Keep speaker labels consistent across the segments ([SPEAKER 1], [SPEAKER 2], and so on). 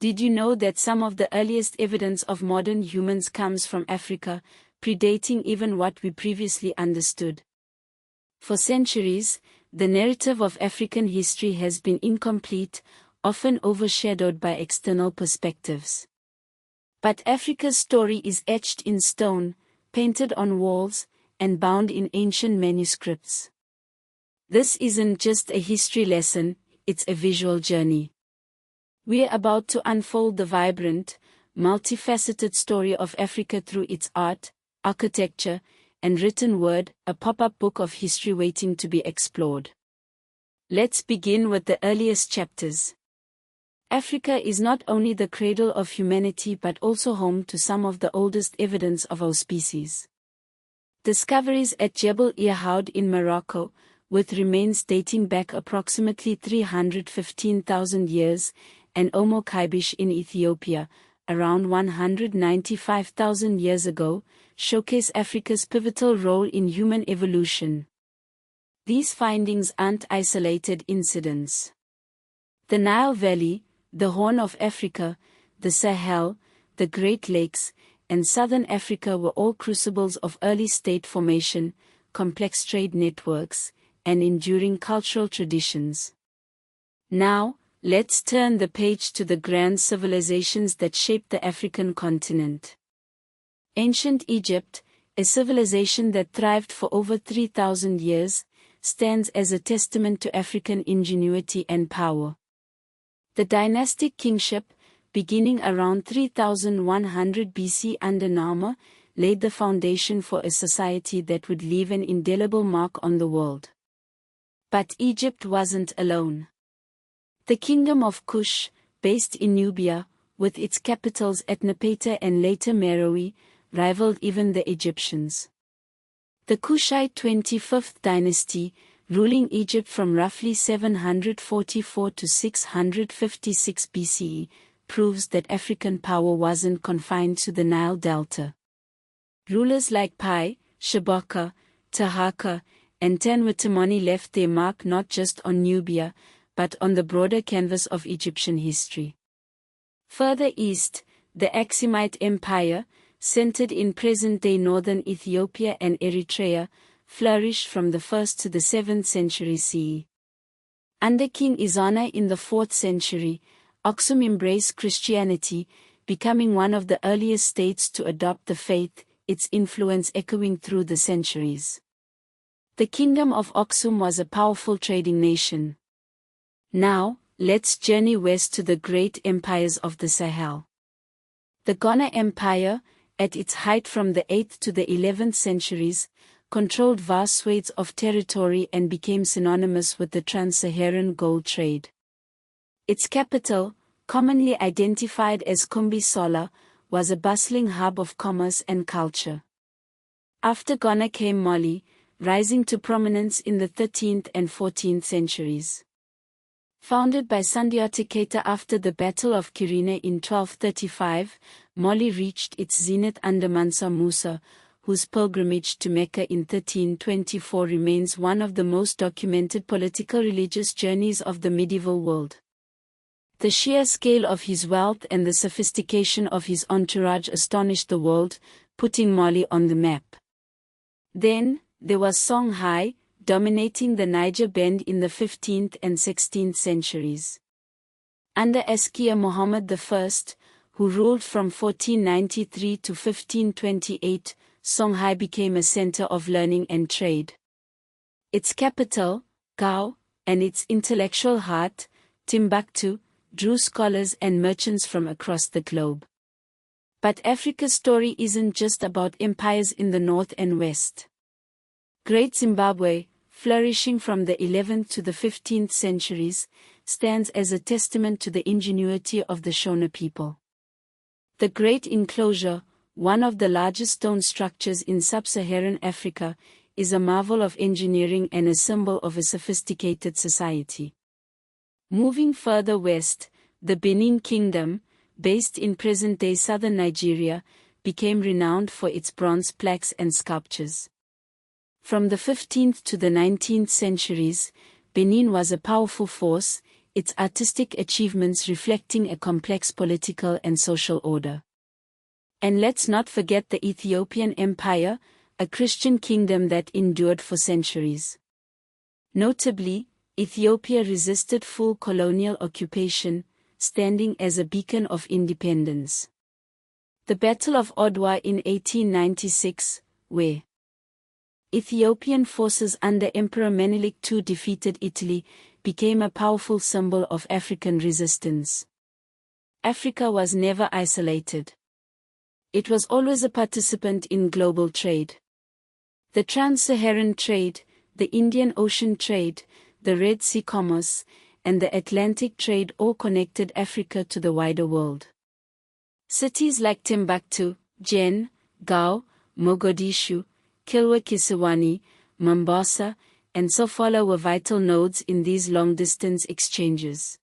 [SPEAKER 1] Did you know that some of the earliest evidence of modern humans comes from Africa, predating even what we previously understood? For centuries, the narrative of African history has been incomplete, often overshadowed by external perspectives. But Africa's story is etched in stone, painted on walls, and bound in ancient manuscripts. This isn't just a history lesson, it's a visual journey. We're about to unfold the vibrant, multifaceted story of Africa through its art, architecture, and written word, a pop-up book of history waiting to be explored. Let's begin with the earliest chapters. Africa is not only the cradle of humanity but also home to some of the oldest evidence of our species. Discoveries at Jebel Irhoud in Morocco, with remains dating back approximately 315,000 years, and Omo Kaibish in Ethiopia, around 195,000 years ago, showcase Africa's pivotal role in human evolution. These findings aren't isolated incidents. The Nile Valley, the Horn of Africa, the Sahel, the Great Lakes, and Southern Africa were all crucibles of early state formation, complex trade networks, and enduring cultural traditions. Now, let's turn the page to the grand civilizations that shaped the African continent. Ancient Egypt, a civilization that thrived for over 3,000 years, stands as a testament to African ingenuity and power. The dynastic kingship, beginning around 3100 BC under Nama, laid the foundation for a society that would leave an indelible mark on the world. But Egypt wasn't alone. The Kingdom of Kush, based in Nubia, with its capitals at Napata and later Meroe, rivaled even the Egyptians. The Kushite 25th dynasty, ruling Egypt from roughly 744 to 656 BCE, proves that African power wasn't confined to the Nile Delta. Rulers like Pi, Shabaka, Tahaka, and Tenwetamani left their mark not just on Nubia, but on the broader canvas of Egyptian history. Further east, the Aksumite Empire, centered in present-day northern Ethiopia and Eritrea, flourished from the 1st to the 7th century CE. Under King Izana in the 4th century, Aksum embraced Christianity, becoming one of the earliest states to adopt the faith, its influence echoing through the centuries. The Kingdom of Aksum was a powerful trading nation. Now, let's journey west to the great empires of the Sahel. The Ghana Empire, at its height from the 8th to the 11th centuries, controlled vast swathes of territory and became synonymous with the trans-Saharan gold trade. Its capital, commonly identified as Kumbi Sola, was a bustling hub of commerce and culture. After Ghana came Mali, rising to prominence in the 13th and 14th centuries. Founded by Sundiata Keita after the Battle of Kirene in 1235, Mali reached its zenith under Mansa Musa, whose pilgrimage to Mecca in 1324 remains one of the most documented political religious journeys of the medieval world. The sheer scale of his wealth and the sophistication of his entourage astonished the world, putting Mali on the map. Then, there was Songhai, dominating the Niger Bend in the 15th and 16th centuries. Under Askia Muhammad I, who ruled from 1493 to 1528, Songhai became a center of learning and trade. Its capital, Gao, and its intellectual heart, Timbuktu, drew scholars and merchants from across the globe. But Africa's story isn't just about empires in the north and west. Great Zimbabwe, flourishing from the 11th to the 15th centuries, stands as a testament to the ingenuity of the Shona people. The Great Enclosure, one of the largest stone structures in sub-Saharan Africa, is a marvel of engineering and a symbol of a sophisticated society. Moving further west, the Benin Kingdom, based in present-day southern Nigeria, became renowned for its bronze plaques and sculptures. From the 15th to the 19th centuries, Benin was a powerful force, its artistic achievements reflecting a complex political and social order. And let's not forget the Ethiopian Empire, a Christian kingdom that endured for centuries. Notably, Ethiopia resisted full colonial occupation, standing as a beacon of independence. The Battle of Odwa in 1896, where Ethiopian forces under Emperor Menelik II defeated Italy, became a powerful symbol of African resistance. Africa was never isolated. It was always a participant in global trade. The trans-Saharan trade, the Indian Ocean trade, the Red Sea commerce, and the Atlantic trade all connected Africa to the wider world. Cities like Timbuktu, Jen, Gao, Mogadishu, Kilwa Kisiwani, Mombasa, and Sofala were vital nodes in these long-distance exchanges.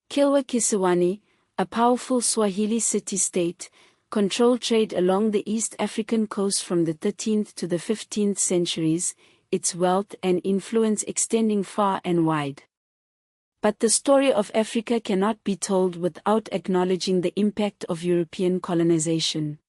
[SPEAKER 1] Kilwa Kisiwani, a powerful Swahili city-state, controlled trade along the East African coast from the 13th to the 15th centuries, its wealth and influence extending far and wide. But the story of Africa cannot be told without acknowledging the impact of European colonization.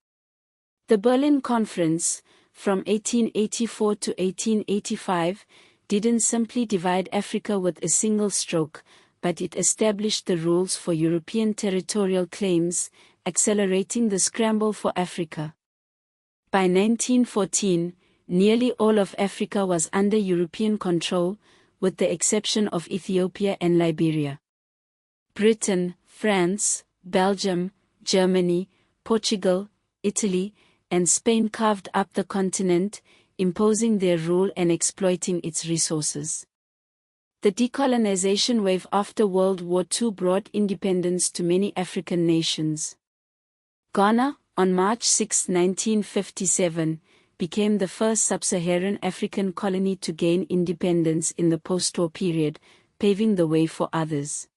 [SPEAKER 1] The Berlin Conference, from 1884 to 1885, didn't simply divide Africa with a single stroke, but it established the rules for European territorial claims, accelerating the scramble for Africa. By 1914, nearly all of Africa was under European control, with the exception of Ethiopia and Liberia. Britain, France, Belgium, Germany, Portugal, Italy, and Spain carved up the continent, imposing their rule and exploiting its resources. The decolonization wave after World War II brought independence to many African nations. Ghana, on March 6, 1957, became the first sub-Saharan African colony to gain independence in the post-war period, paving the way for others.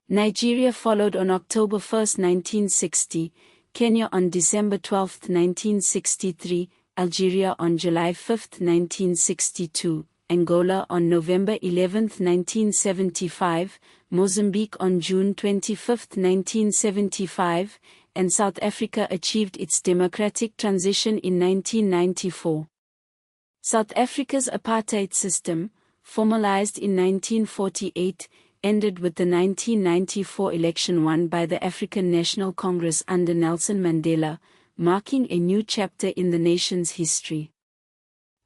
[SPEAKER 1] Nigeria followed on October 1, 1960, Kenya on December 12, 1963, Algeria on July 5, 1962, Angola on November 11, 1975, Mozambique on June 25, 1975, and South Africa achieved its democratic transition in 1994. South Africa's apartheid system, formalized in 1948, ended with the 1994 election won by the African National Congress under Nelson Mandela, marking a new chapter in the nation's history.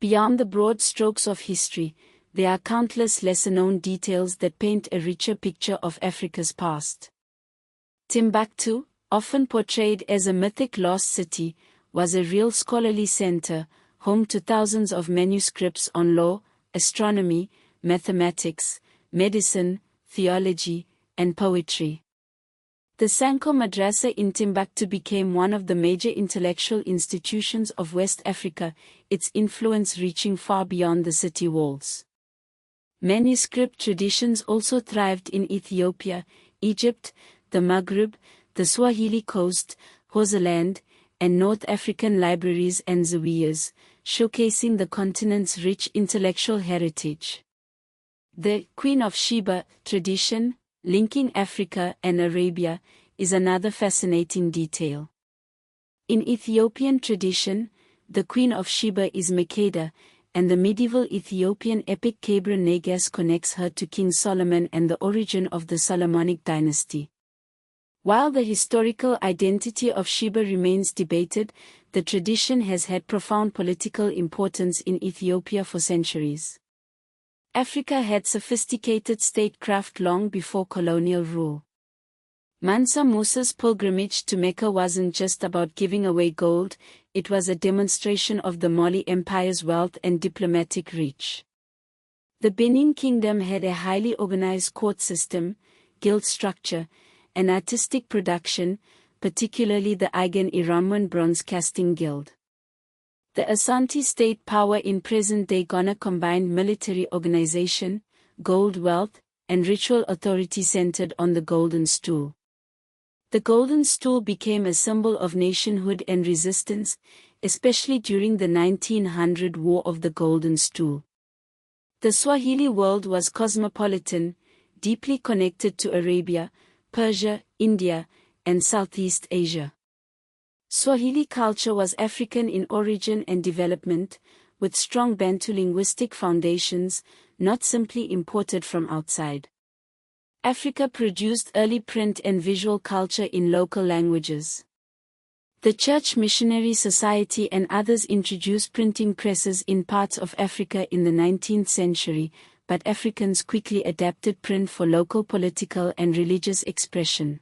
[SPEAKER 1] Beyond the broad strokes of history, there are countless lesser-known details that paint a richer picture of Africa's past. Timbuktu, often portrayed as a mythic lost city, was a real scholarly center, home to thousands of manuscripts on law, astronomy, mathematics, medicine, theology, and poetry. The Sanko Madrasa in Timbuktu became one of the major intellectual institutions of West Africa, its influence reaching far beyond the city walls. Manuscript traditions also thrived in Ethiopia, Egypt, the Maghreb, the Swahili coast, Hausaland, and North African libraries and zawiyas, showcasing the continent's rich intellectual heritage. The Queen of Sheba tradition, linking Africa and Arabia, is another fascinating detail. In Ethiopian tradition, the Queen of Sheba is Makeda, and the medieval Ethiopian epic Kebra Negas connects her to King Solomon and the origin of the Solomonic dynasty. While the historical identity of Sheba remains debated, the tradition has had profound political importance in Ethiopia for centuries. Africa had sophisticated statecraft long before colonial rule. Mansa Musa's pilgrimage to Mecca wasn't just about giving away gold, it was a demonstration of the Mali Empire's wealth and diplomatic reach. The Benin Kingdom had a highly organized court system, guild structure, and artistic production, particularly the Eigen Iramwan Bronze Casting Guild. The Asante state power in present-day Ghana combined military organization, gold wealth, and ritual authority centered on the Golden Stool. The Golden Stool became a symbol of nationhood and resistance, especially during the 1900 War of the Golden Stool. The Swahili world was cosmopolitan, deeply connected to Arabia, Persia, India, and Southeast Asia. Swahili culture was African in origin and development, with strong Bantu linguistic foundations, not simply imported from outside. Africa produced early print and visual culture in local languages. The Church Missionary Society and others introduced printing presses in parts of Africa in the 19th century, but Africans quickly adapted print for local political and religious expression.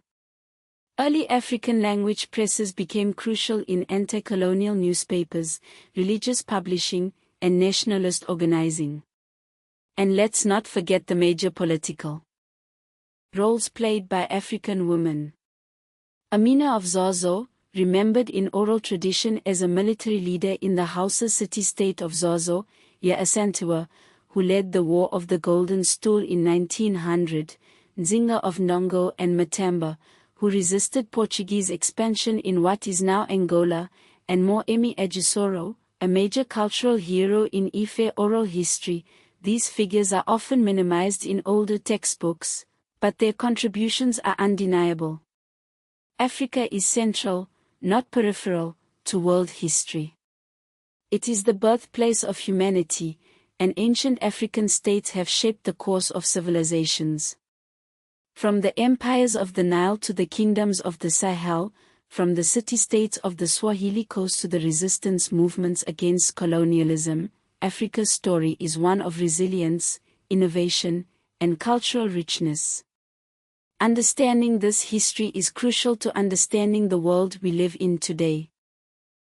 [SPEAKER 1] Early African language presses became crucial in anti-colonial newspapers, religious publishing, and nationalist organizing. And let's not forget the major political roles played by African women. Amina of Zozo, remembered in oral tradition as a military leader in the Hausa city-state of Zozo, Asantewaa, who led the War of the Golden Stool in 1900, Nzinga of Ndongo and Matamba, who resisted Portuguese expansion in what is now Angola, and Moemi Ajisoro, a major cultural hero in Ife oral history. These figures are often minimized in older textbooks, but their contributions are undeniable. Africa is central, not peripheral, to world history. It is the birthplace of humanity, and ancient African states have shaped the course of civilizations. From the empires of the Nile to the kingdoms of the Sahel, from the city-states of the Swahili coast to the resistance movements against colonialism, Africa's story is one of resilience, innovation, and cultural richness. Understanding this history is crucial to understanding the world we live in today.